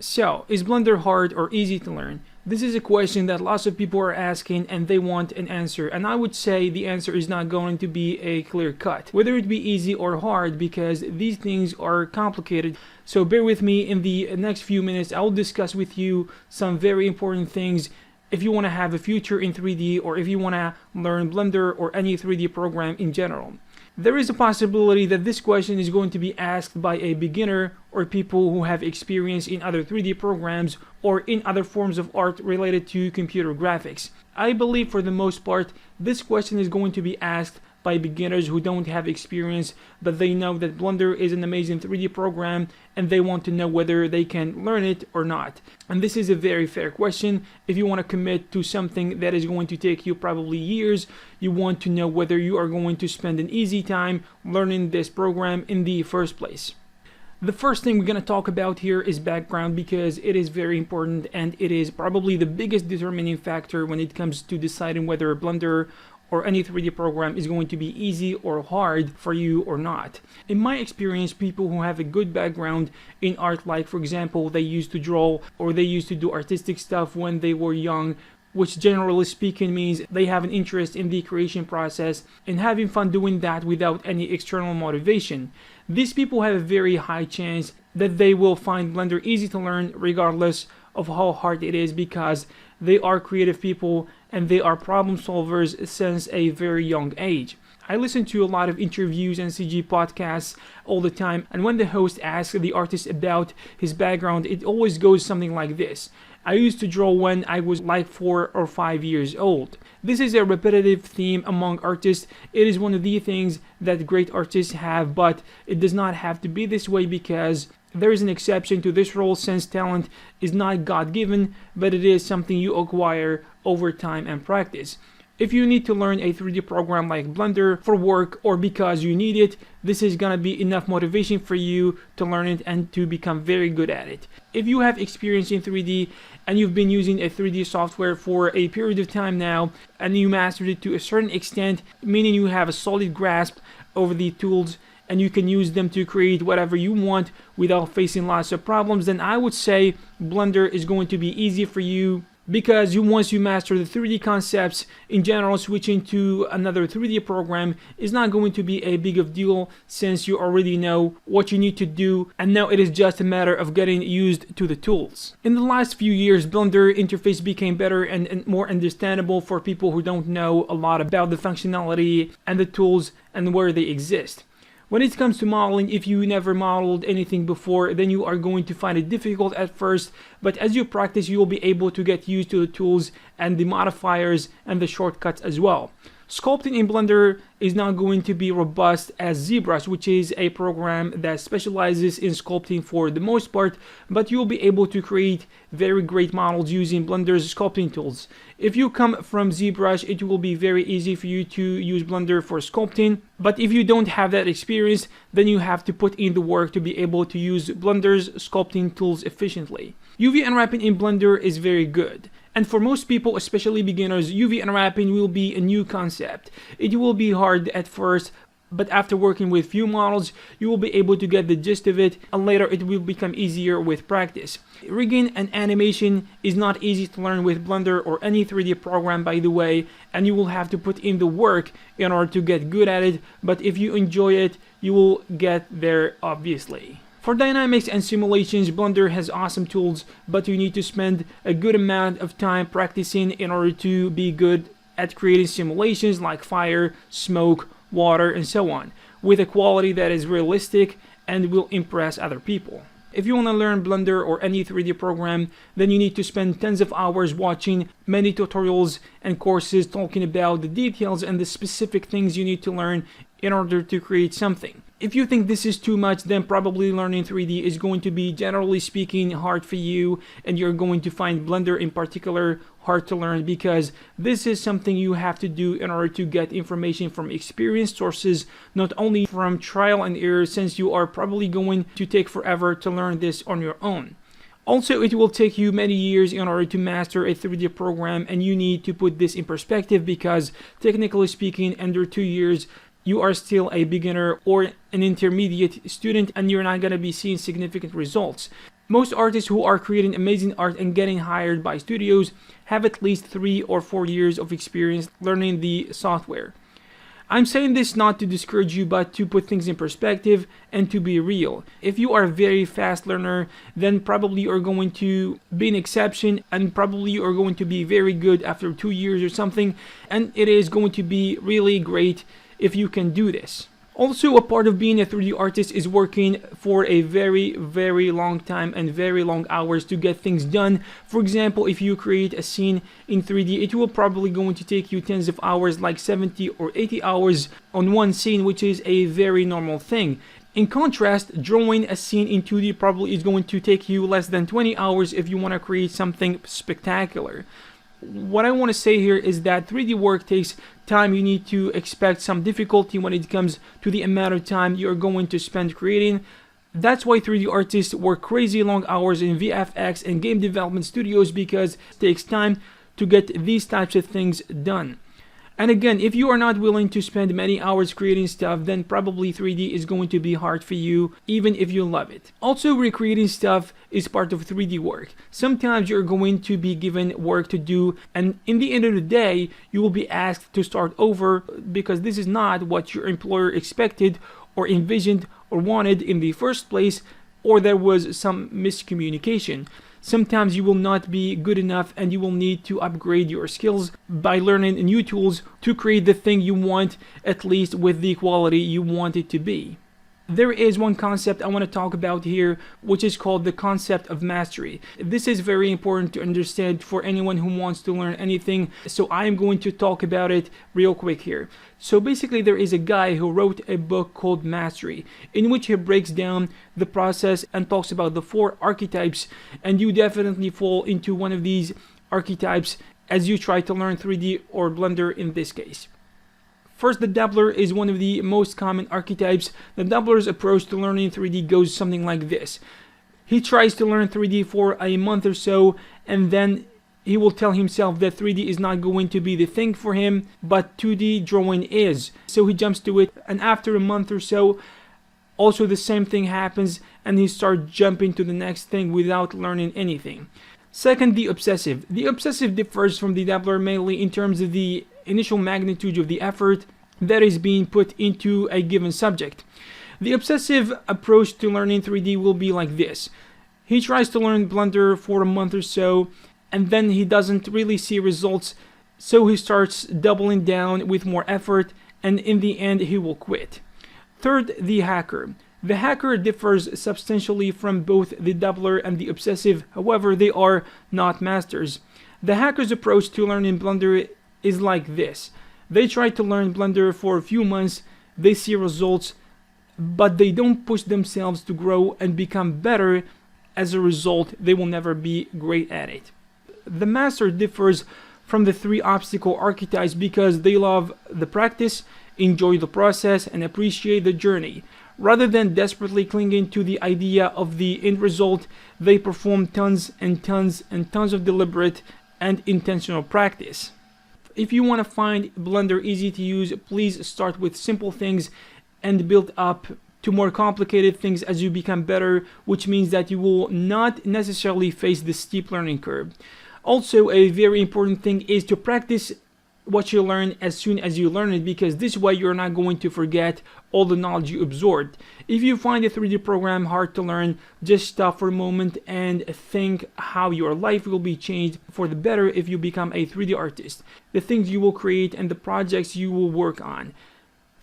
So, is Blender hard or easy to learn? This is a question that lots of people are asking and they want an answer, and I would say the answer is not going to be a clear cut, whether it be easy or hard, because these things are complicated. So bear with me. In the next few minutes I will discuss with you some very important things if you want to have a future in 3D, or if you want to learn Blender or any 3D program in general. There is a possibility that this question is going to be asked by a beginner or people who have experience in other 3D programs or in other forms of art related to computer graphics. I believe for the most part this question is going to be asked by beginners who don't have experience, but they know that Blender is an amazing 3D program and they want to know whether they can learn it or not. And this is a very fair question. If you want to commit to something that is going to take you probably years, you want to know whether you are going to spend an easy time learning this program in the first place. The first thing we're going to talk about here is background, because it is very important and it is probably the biggest determining factor when it comes to deciding whether Blender or any 3D program is going to be easy or hard for you or not. In my experience, people who have a good background in art, like for example they used to draw or they used to do artistic stuff when they were young, which generally speaking means they have an interest in the creation process and having fun doing that without any external motivation. These people have a very high chance that they will find Blender easy to learn regardless of how hard it is, because they are creative people and they are problem solvers since a very young age. I listen to a lot of interviews and CG podcasts all the time, and when the host asks the artist about his background, it always goes something like this: I used to draw when I was like 4 or 5 years old. This is a repetitive theme among artists. It is one of the things that great artists have, but it does not have to be this way, because there is an exception to this rule, since talent is not God-given, but it is something you acquire over time and practice. If you need to learn a 3D program like Blender for work or because you need it, this is gonna be enough motivation for you to learn it and to become very good at it. If you have experience in 3D and you've been using a 3D software for a period of time now and you mastered it to a certain extent, meaning you have a solid grasp over the tools and you can use them to create whatever you want without facing lots of problems, then I would say Blender is going to be easy for you, because once you master the 3D concepts in general, switching to another 3D program is not going to be a big of deal, since you already know what you need to do and now it is just a matter of getting used to the tools. In the last few years, Blender interface became better and more understandable for people who don't know a lot about the functionality and the tools and where they exist. When it comes to modeling, if you never modeled anything before, then you are going to find it difficult at first, but as you practice, you will be able to get used to the tools and the modifiers and the shortcuts as well. Sculpting in Blender is not going to be robust as ZBrush, which is a program that specializes in sculpting for the most part, but you'll be able to create very great models using Blender's sculpting tools. If you come from ZBrush, it will be very easy for you to use Blender for sculpting, but if you don't have that experience, then you have to put in the work to be able to use Blender's sculpting tools efficiently. UV unwrapping in Blender is very good. And for most people, especially beginners, UV unwrapping will be a new concept. It will be hard at first, but after working with few models, you will be able to get the gist of it, and later it will become easier with practice. Rigging and animation is not easy to learn with Blender or any 3D program, by the way, and you will have to put in the work in order to get good at it, but if you enjoy it, you will get there obviously. For dynamics and simulations, Blender has awesome tools, but you need to spend a good amount of time practicing in order to be good at creating simulations like fire, smoke, water, and so on, with a quality that is realistic and will impress other people. If you want to learn Blender or any 3D program, then you need to spend tens of hours watching many tutorials and courses talking about the details and the specific things you need to learn in order to create something. If you think this is too much, then probably learning 3D is going to be, generally speaking, hard for you, and you're going to find Blender in particular hard to learn, because this is something you have to do in order to get information from experienced sources, not only from trial and error, since you are probably going to take forever to learn this on your own. Also, it will take you many years in order to master a 3D program, and you need to put this in perspective, because technically speaking, under 2 years, you are still a beginner or an intermediate student and you're not going to be seeing significant results. Most artists who are creating amazing art and getting hired by studios have at least 3 or 4 years of experience learning the software. I'm saying this not to discourage you, but to put things in perspective and to be real. If you are a very fast learner, then probably you're going to be an exception, and probably you are going to be very good after 2 years or something, and it is going to be really great if you can do this. Also, a part of being a 3D artist is working for a very long time and very long hours to get things done. For example, if you create a scene in 3D, it will probably going to take you tens of hours, like 70 or 80 hours on one scene, which is a very normal thing. In contrast, drawing a scene in 2D probably is going to take you less than 20 hours if you want to create something spectacular. What I want to say here is that 3D work takes time. You need to expect some difficulty when it comes to the amount of time you're going to spend creating. That's why 3D artists work crazy long hours in VFX and game development studios, because it takes time to get these types of things done. And again, if you are not willing to spend many hours creating stuff, then probably 3D is going to be hard for you, even if you love it. Also, recreating stuff is part of 3D work. Sometimes you're going to be given work to do, and in the end of the day, you will be asked to start over because this is not what your employer expected or envisioned or wanted in the first place, or there was some miscommunication. Sometimes you will not be good enough and you will need to upgrade your skills by learning new tools to create the thing you want, at least with the quality you want it to be. There is one concept I want to talk about here, which is called the concept of mastery. This is very important to understand for anyone who wants to learn anything, so I am going to talk about it real quick here. So basically, there is a guy who wrote a book called Mastery, in which he breaks down the process and talks about the 4 archetypes, and you definitely fall into one of these archetypes as you try to learn 3D or Blender in this case. First, the dabbler is one of the most common archetypes. The dabbler's approach to learning 3D goes something like this. He tries to learn 3D for a month or so, and then he will tell himself that 3D is not going to be the thing for him, but 2D drawing is. So he jumps to it, and after a month or so, also the same thing happens, and he starts jumping to the next thing without learning anything. Second, the obsessive. The obsessive differs from the dabbler mainly in terms of the initial magnitude of the effort that is being put into a given subject. The obsessive approach to learning 3D will be like this. He tries to learn Blender for a month or so, and then he doesn't really see results, so he starts doubling down with more effort, and in the end he will quit. Third, the hacker. The hacker differs substantially from both the dabbler and the obsessive, however they are not masters. The hacker's approach to learning Blender is like this. They try to learn Blender for a few months, they see results, but they don't push themselves to grow and become better. As a result, they will never be great at it. The master differs from the 3 obstacle archetypes because they love the practice, enjoy the process, and appreciate the journey. Rather than desperately clinging to the idea of the end result, they perform tons and tons and tons of deliberate and intentional practice. If you want to find Blender easy to use, please start with simple things and build up to more complicated things as you become better, which means that you will not necessarily face the steep learning curve. Also, a very important thing is to practice what you learn as soon as you learn it, because this way you're not going to forget all the knowledge you absorbed. If you find a 3D program hard to learn, just stop for a moment and think how your life will be changed for the better if you become a 3D artist, the things you will create and the projects you will work on.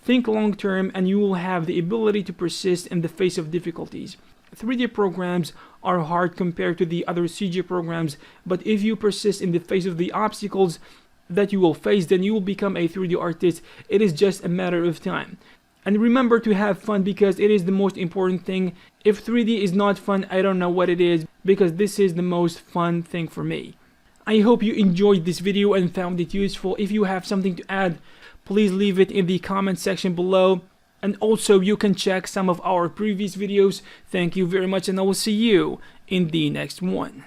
Think long term and you will have the ability to persist in the face of difficulties. 3D programs are hard compared to the other CG programs, but if you persist in the face of the obstacles that you will face, then you will become a 3D artist. It is just a matter of time. And remember to have fun, because it is the most important thing. If 3D is not fun, I don't know what it is, because this is the most fun thing for me. I hope you enjoyed this video and found it useful. If you have something to add, please leave it in the comment section below. And also you can check some of our previous videos. Thank you very much, and I will see you in the next one.